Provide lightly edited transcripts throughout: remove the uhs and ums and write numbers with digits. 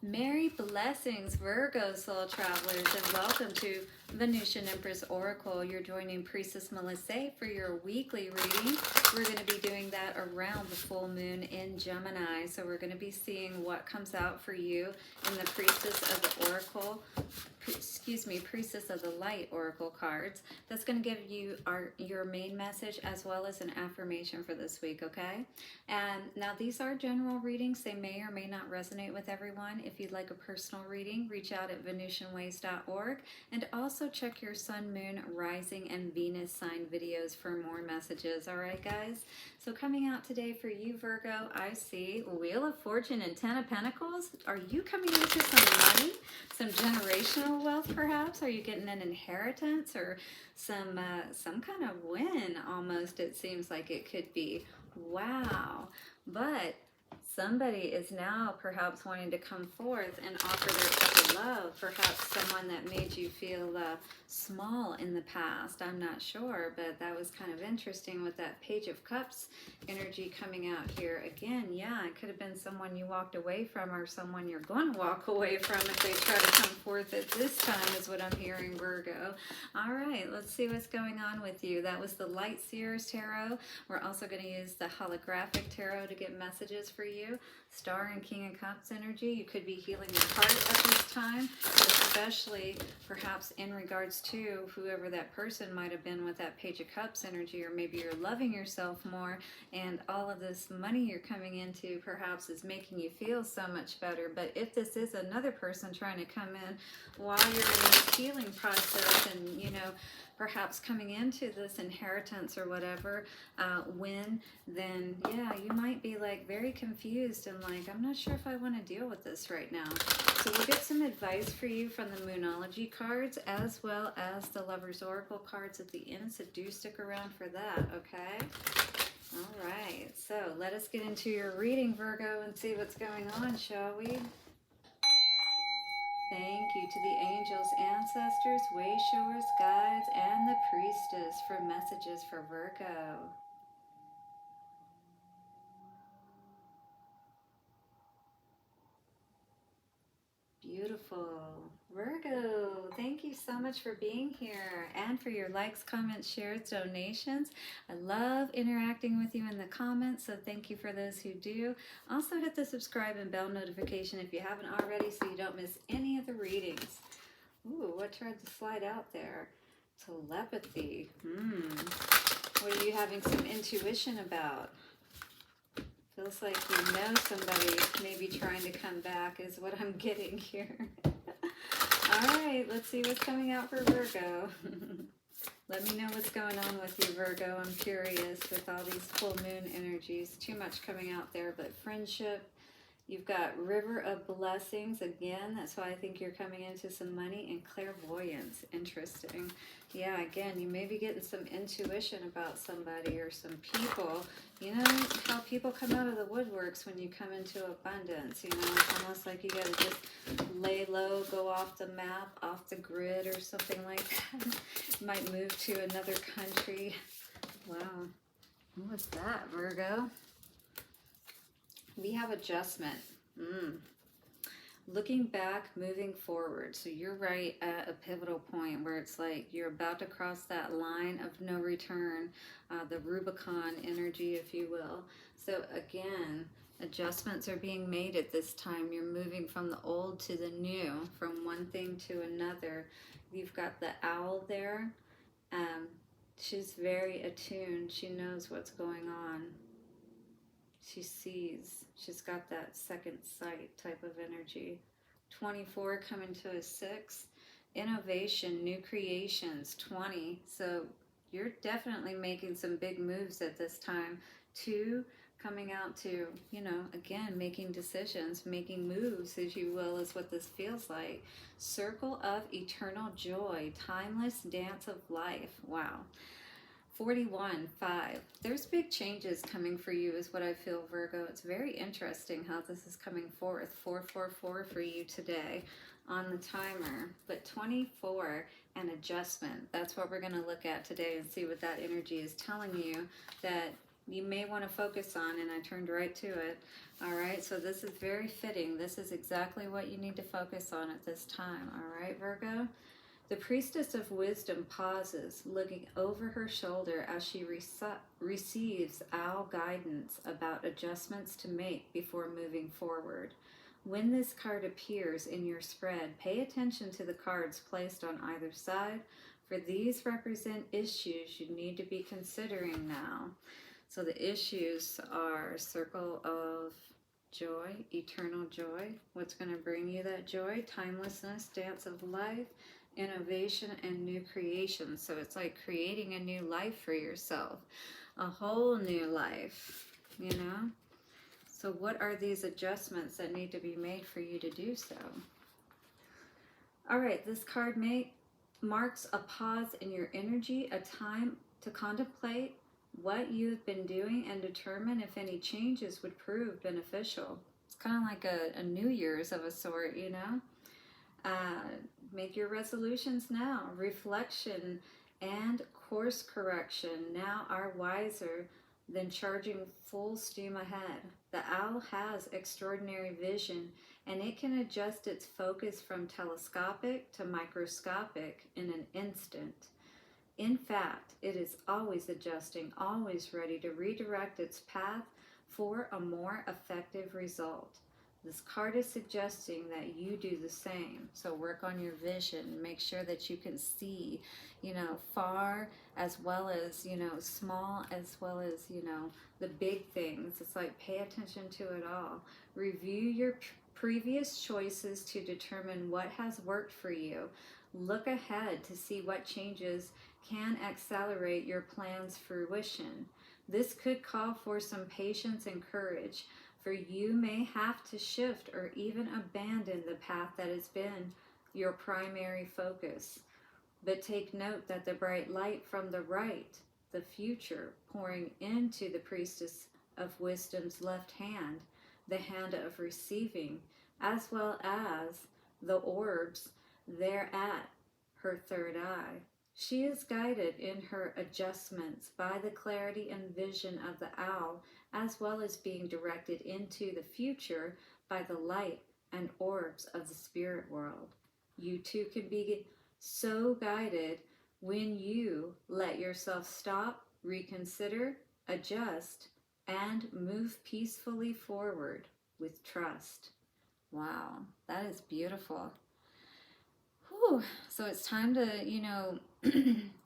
Merry blessings, Virgo soul travelers, and welcome to Venusian Empress Oracle. You're joining Priestess Melissae for your weekly reading. We're going to be doing that around the full moon in Gemini. So we're going to be seeing what comes out for you in the Priestess of the Oracle, Priestess of the Light Oracle cards. That's going to give you your main message as well as an affirmation for this week, okay? And now these are general readings. They may or may not resonate with everyone. If you'd like a personal reading, reach out at VenusianWays.org, and also check your Sun, Moon, Rising, and Venus sign videos for more messages. All right, guys? So coming out today for you, Virgo, I see Wheel of Fortune and Ten of Pentacles. Are you coming into some money, some generational wealth perhaps? Are you getting an inheritance or some kind of win almost, it seems like it could be. Wow. But somebody is now perhaps wanting to come forth and offer their cup of love. Perhaps someone that made you feel small in the past. I'm not sure, but that was kind of interesting with that Page of Cups energy coming out here. Again, yeah, it could have been someone you walked away from or someone you're going to walk away from if they try to come forth at this time is what I'm hearing, Virgo. All right, let's see what's going on with you. That was the Light Seers Tarot. We're also going to use the Holographic Tarot to get messages for you. Star and King of Cups energy. You could be healing your heart at this time, especially perhaps in regards to whoever that person might have been with that Page of Cups energy, or maybe you're loving yourself more and all of this money you're coming into perhaps is making you feel so much better. But if this is another person trying to come in while you're in this healing process and, you know, perhaps coming into this inheritance or whatever then yeah, you might be like very confused and like, I'm not sure if I want to deal with this right now. So we'll get some advice for you from the Moonology cards as well as the Lover's Oracle cards at the end, so do stick around for that, okay? All right, so let us get into your reading, Virgo, and see what's going on, shall we? Thank you to the angels, ancestors, way showers, guides, and the priestess for messages for Virgo. Beautiful. Virgo, thank you so much for being here and for your likes, comments, shares, donations. I love interacting with you in the comments, so thank you for those who do. Also hit the subscribe and bell notification if you haven't already so you don't miss any of the readings. Ooh, what tried to slide out there? Telepathy. What are you having some intuition about? Feels like you know somebody maybe trying to come back is what I'm getting here. All right, let's see what's coming out for Virgo. Let me know what's going on with you, Virgo. I'm curious with all these full moon energies. Too much coming out there, but friendship. You've got River of Blessings again. That's why I think you're coming into some money, and clairvoyance. Interesting. Yeah, again, you may be getting some intuition about somebody or some people. You know how people come out of the woodworks when you come into abundance. You know, it's almost like you got to just lay low, go off the map, off the grid or something like that. You might move to another country. Wow. What was that, Virgo? We have adjustment. Looking back, moving forward. So you're right at a pivotal point where it's like you're about to cross that line of no return, the Rubicon energy, if you will. So again, adjustments are being made at this time. You're moving from the old to the new, from one thing to another. You've got the owl there. She's very attuned. She knows what's going on. She sees. She's got that second sight type of energy. 24 coming to a 6. Innovation, new creations, 20. So you're definitely making some big moves at this time. 2 coming out to, you know, again, making decisions, making moves, as you will, is what this feels like. Circle of eternal joy, timeless dance of life. Wow. 41, 5. There's big changes coming for you is what I feel, Virgo. It's very interesting how this is coming forth. 444 for you today on the timer. But 24 and adjustment. That's what we're going to look at today and see what that energy is telling you, that you may want to focus on, and I turned right to it. All right, so this is very fitting. This is exactly what you need to focus on at this time. All right, Virgo? The Priestess of Wisdom pauses, looking over her shoulder as she receives owl guidance about adjustments to make before moving forward. When this card appears in your spread, pay attention to the cards placed on either side, for these represent issues you need to be considering now. So the issues are Circle of Joy, Eternal Joy. What's going to bring you that joy? Timelessness, Dance of Life, Innovation, and New Creation. So it's like creating a new life for yourself, a whole new life, you know? So what are these adjustments that need to be made for you to do so? All right, this card marks a pause in your energy, a time to contemplate what you've been doing and determine if any changes would prove beneficial. It's kind of like a New Year's of a sort, you know? Make your resolutions now. Reflection and course correction now are wiser than charging full steam ahead. The owl has extraordinary vision, and it can adjust its focus from telescopic to microscopic in an instant. In fact, it is always adjusting, always ready to redirect its path for a more effective result. This card is suggesting that you do the same. So work on your vision. Make sure that you can see, you know, far as well as, you know, small as well as, you know, the big things. It's like pay attention to it all. Review your previous choices to determine what has worked for you. Look ahead to see what changes can accelerate your plan's fruition. This could call for some patience and courage, for you may have to shift or even abandon the path that has been your primary focus. But take note that the bright light from the right, the future pouring into the Priestess of Wisdom's left hand, the hand of receiving, as well as the orbs there at her third eye. She is guided in her adjustments by the clarity and vision of the owl, as well as being directed into the future by the light and orbs of the spirit world. You too can be so guided when you let yourself stop, reconsider, adjust, and move peacefully forward with trust. Wow, that is beautiful. Whew. So it's time to, you know,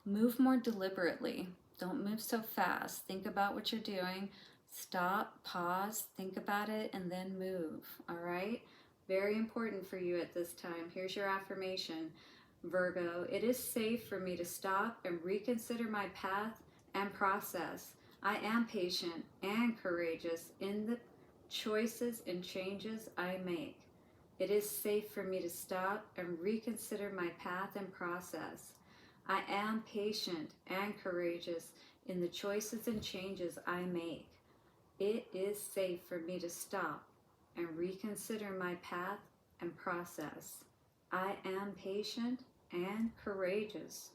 move more deliberately. Don't move so fast. Think about what you're doing. Stop, pause, think about it, and then move. All right? Very important for you at this time. Here's your affirmation, Virgo. It is safe for me to stop and reconsider my path and process. I am patient and courageous in the choices and changes I make. It is safe for me to stop and reconsider my path and process. I am patient and courageous in the choices and changes I make. It is safe for me to stop and reconsider my path and process. I am patient and courageous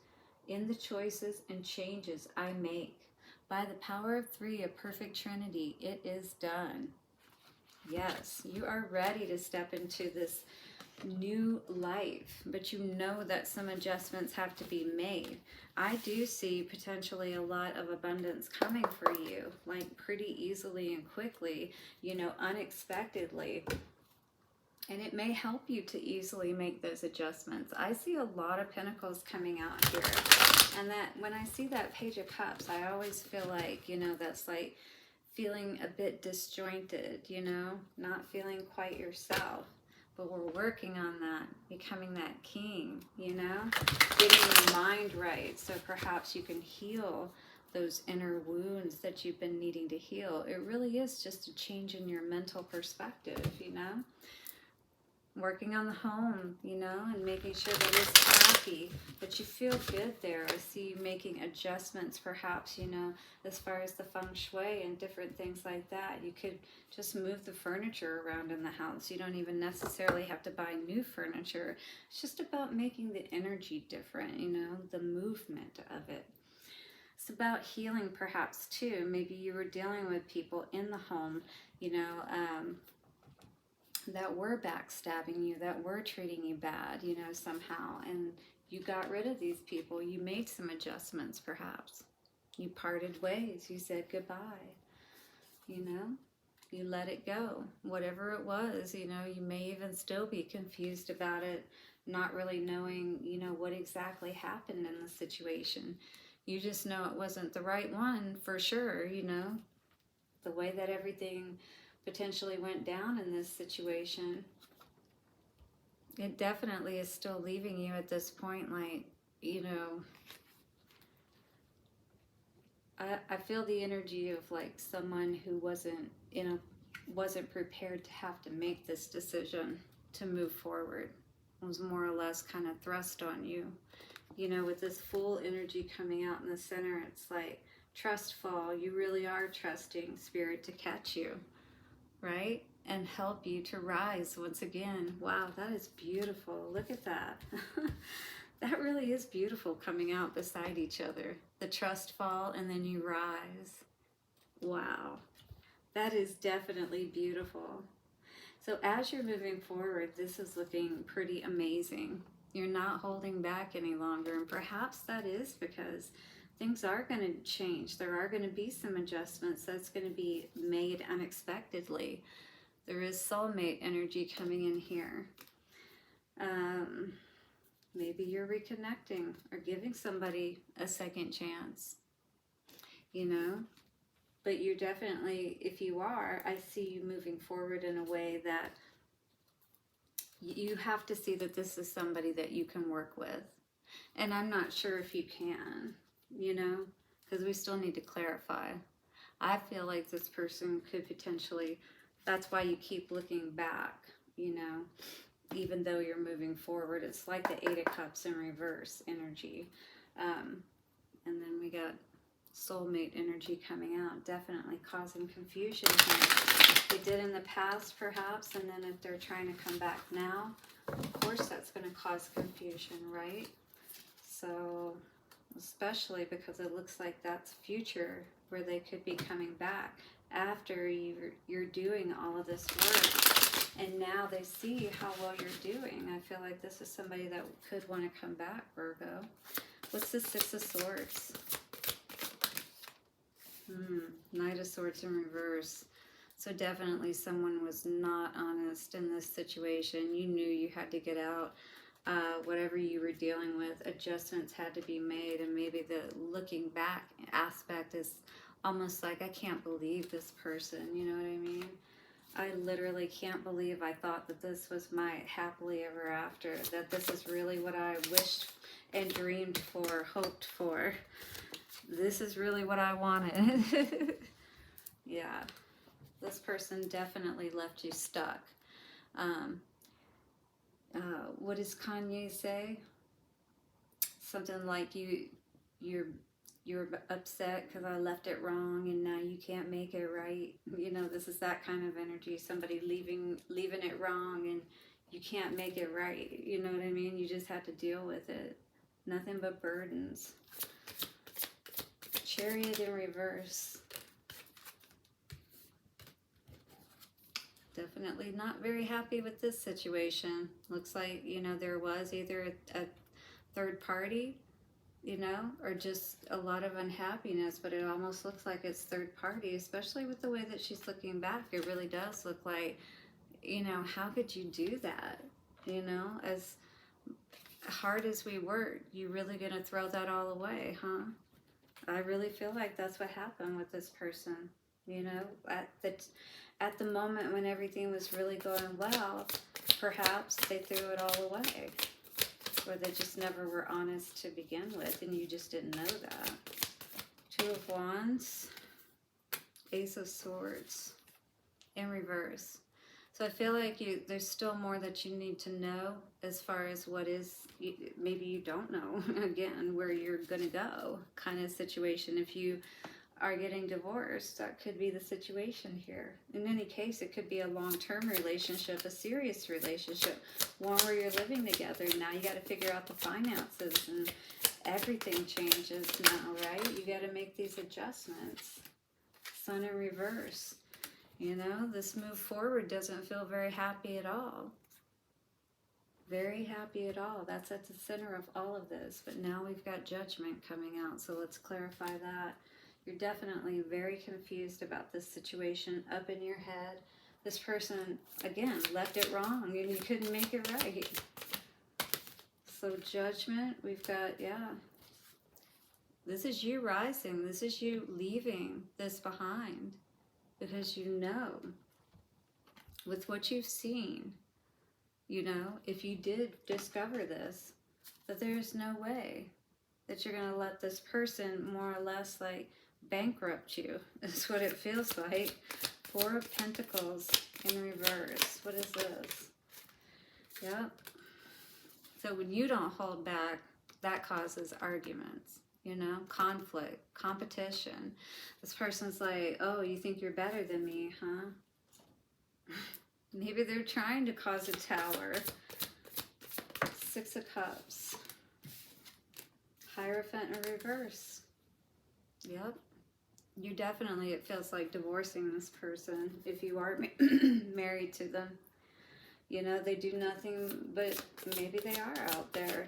in the choices and changes I make. By the power of three, a perfect trinity, it is done. Yes, you are ready to step into this new life, but you know that some adjustments have to be made. I do see potentially a lot of abundance coming for you, like pretty easily and quickly, you know, unexpectedly. And it may help you to easily make those adjustments. I see a lot of pentacles coming out here. And that when I see that Page of Cups, I always feel like, you know, that's like feeling a bit disjointed, you know, not feeling quite yourself. But we're working on that, becoming that king, you know, getting your mind right. So perhaps you can heal those inner wounds that you've been needing to heal. It really is just a change in your mental perspective, you know. Working on the home, you know, and making sure that it's happy, but you feel good there. I see you making adjustments, perhaps, you know, as far as the feng shui and different things like that. You could just move the furniture around in the house. You don't even necessarily have to buy new furniture. It's just about making the energy different, you know, the movement of it. It's about healing perhaps too. Maybe you were dealing with people in the home, you know, that were backstabbing you, that were treating you bad, you know, somehow. And you got rid of these people. You made some adjustments perhaps. You parted ways. You said goodbye, you know. You let it go. Whatever it was, you know, you may even still be confused about it, not really knowing, you know, what exactly happened in the situation. You just know it wasn't the right one for sure, you know, the way that everything potentially went down in this situation. It definitely is still leaving you at this point, like, you know, I feel the energy of like someone who wasn't prepared to have to make this decision to move forward. It was more or less kind of thrust on you. You know, with this full energy coming out in the center, it's like trust fall. You really are trusting Spirit to catch you, right? And help you to rise once again. Wow, that is beautiful. Look at that. That really is beautiful, coming out beside each other. The trust fall and then you rise. Wow. That is definitely beautiful. So as you're moving forward, this is looking pretty amazing. You're not holding back any longer, and perhaps that is because things are going to change. There are going to be some adjustments that's going to be made unexpectedly. There is soulmate energy coming in here. Maybe you're reconnecting or giving somebody a second chance, you know. But you're definitely, if you are, I see you moving forward in a way that you have to see that this is somebody that you can work with. And I'm not sure if you can, you know, because we still need to clarify. I feel like this person could potentially, that's why you keep looking back, you know, even though you're moving forward. It's like the Eight of Cups in reverse energy. And then we got soulmate energy coming out, definitely causing confusion here. They did in the past perhaps, and then if they're trying to come back now, of course that's going to cause confusion, right? So especially because it looks like that's future, where they could be coming back after you're doing all of this work, and now they see how well you're doing. I feel like this is somebody that could want to come back, Virgo. What's the Six of Swords? Knight of Swords in reverse. So definitely someone was not honest in this situation. You knew you had to get out. Whatever you were dealing with, adjustments had to be made, and maybe the looking back aspect is almost like, I can't believe this person, you know what I mean? I literally can't believe I thought that this was my happily ever after, that this is really what I wished and dreamed for, hoped for. This is really what I wanted. Yeah, this person definitely left you stuck. What does Kanye say? Something like you're upset because I left it wrong and now you can't make it right. You know, this is that kind of energy. Somebody leaving it wrong and you can't make it right. You know what I mean? You just have to deal with it. Nothing but burdens. Chariot in reverse. Definitely not very happy with this situation. Looks like, you know, there was either a third party, you know, or just a lot of unhappiness, but it almost looks like it's third party, especially with the way that she's looking back. It really does look like, you know, how could you do that? You know, as hard as we work, you really gonna throw that all away, huh? I really feel like that's what happened with this person. You know, at the moment when everything was really going well, perhaps they threw it all away. Or they just never were honest to begin with, and you just didn't know that. Two of Wands, Ace of Swords, in reverse. So I feel like there's still more that you need to know as far as what is, maybe you don't know, again, where you're going to go kind of situation. If you are getting divorced. That could be the situation here. In any case, it could be a long-term relationship, a serious relationship, one where you're living together. Now you got to figure out the finances, and everything changes now, right? You got to make these adjustments. Sun in reverse. You know, this move forward doesn't feel very happy at all. Very happy at all. That's at the center of all of this. But now we've got judgment coming out, so let's clarify that. You're definitely very confused about this situation, up in your head. This person, again, left it wrong and you couldn't make it right. So judgment, we've got, yeah. This is you rising. This is you leaving this behind. Because you know, with what you've seen, you know, if you did discover this, that there's no way that you're going to let this person more or less like bankrupt you. That's what it feels like. Four of Pentacles in reverse. What is this? Yep. So when you don't hold back, that causes arguments, you know, conflict, competition. This person's like, oh, you think you're better than me, huh? Maybe they're trying to cause a tower. Six of Cups. Hierophant in reverse. Yep. You definitely, it feels like divorcing this person if you are married to them. You know, they do nothing, but maybe they are out there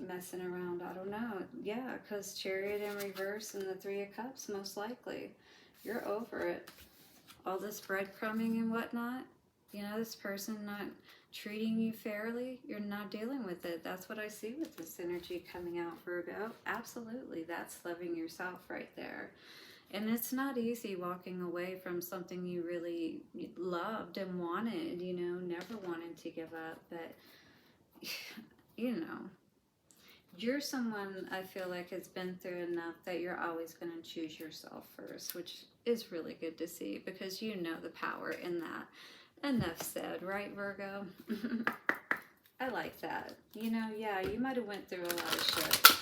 messing around. I don't know. Yeah, because Chariot in reverse and the Three of Cups, most likely. You're over it. All this breadcrumbing and whatnot. You know, this person not treating you fairly, you're not dealing with it. That's what I see with this energy coming out, Virgo. Absolutely. That's loving yourself right there. And it's not easy walking away from something you really loved and wanted, you know, never wanted to give up. But, you know, you're someone I feel like has been through enough that you're always going to choose yourself first, which is really good to see because you know the power in that. Enough said, right, Virgo? I like that. You know, yeah, you might have went through a lot of shit.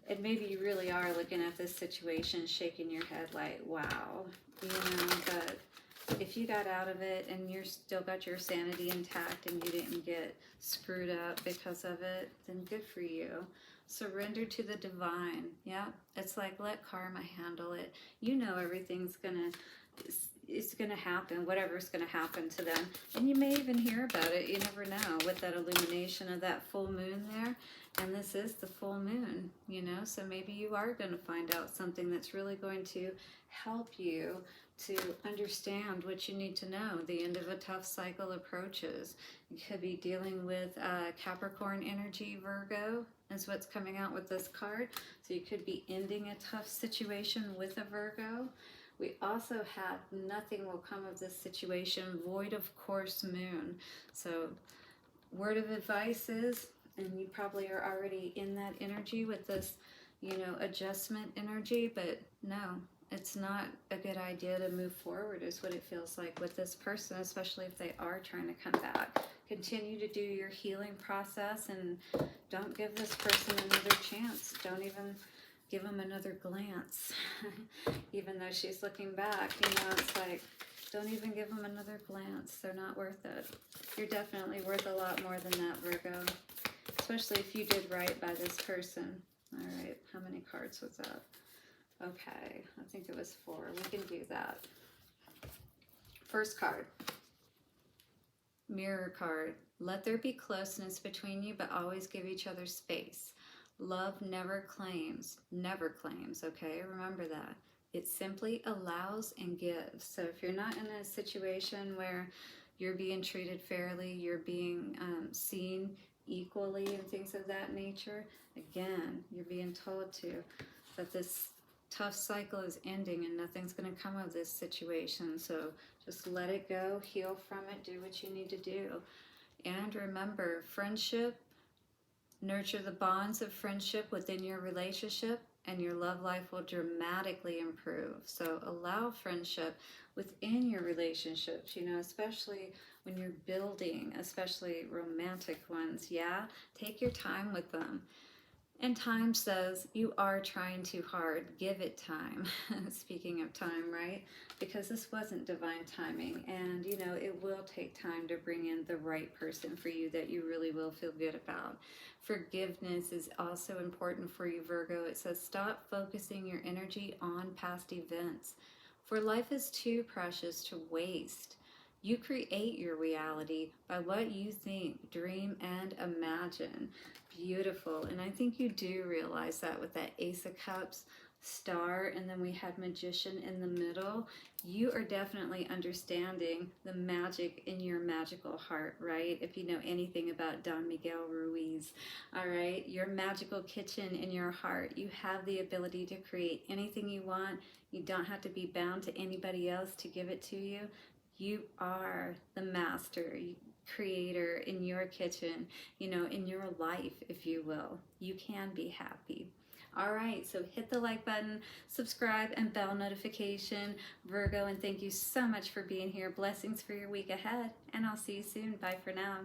And maybe you really are looking at this situation, shaking your head like, wow. You know, but if you got out of it and you're still got your sanity intact and you didn't get screwed up because of it, then good for you. Surrender to the divine. Yeah, it's like let karma handle it. You know everything's it's gonna happen, whatever's gonna happen to them. And you may even hear about it, you never know, with that illumination of that full moon there. And this is the full moon, you know, so maybe you are gonna find out something that's really going to help you to understand what you need to know. The end of a tough cycle approaches. You could be dealing with Capricorn energy, Virgo, is what's coming out with this card. So you could be ending a tough situation with a Virgo. We also have nothing will come of this situation, void of course moon. So word of advice is, and you probably are already in that energy with this, you know, adjustment energy, but no, it's not a good idea to move forward is what it feels like with this person, especially if they are trying to come back. Continue to do your healing process and don't give this person another chance. Don't even give them another glance. Even though she's looking back, you know, it's like, don't even give them another glance. They're not worth it. You're definitely worth a lot more than that, Virgo. Especially if you did right by this person. All right, how many cards was that? Okay, I think it was 4. We can do that. First card. Mirror card. Let there be closeness between you, but always give each other space. Love never claims, okay? Remember that. It simply allows and gives. So if you're not in a situation where you're being treated fairly, you're being seen equally and things of that nature, again, you're being told that this tough cycle is ending and nothing's going to come of this situation. So just let it go, heal from it, do what you need to do. And remember, friendship, nurture the bonds of friendship within your relationship and your love life will dramatically improve. So allow friendship within your relationships, you know, especially when you're building, especially romantic ones. Yeah, take your time with them. And time says you are trying too hard. Give it time. Speaking of time, right? Because this wasn't divine timing. And, you know, it will take time to bring in the right person for you that you really will feel good about. Forgiveness is also important for you, Virgo. It says stop focusing your energy on past events. For life is too precious to waste. You create your reality by what you think, dream, and imagine. Beautiful. And I think you do realize that with that Ace of Cups, Star, and then we had Magician in the middle. You are definitely understanding the magic in your magical heart, right? If you know anything about Don Miguel Ruiz, all right? Your magical kitchen in your heart. You have the ability to create anything you want. You don't have to be bound to anybody else to give it to you. You are the master, creator in your kitchen, you know, in your life, if you will. You can be happy. All right, so hit the like button, subscribe, and bell notification, Virgo, and thank you so much for being here. Blessings for your week ahead, and I'll see you soon. Bye for now.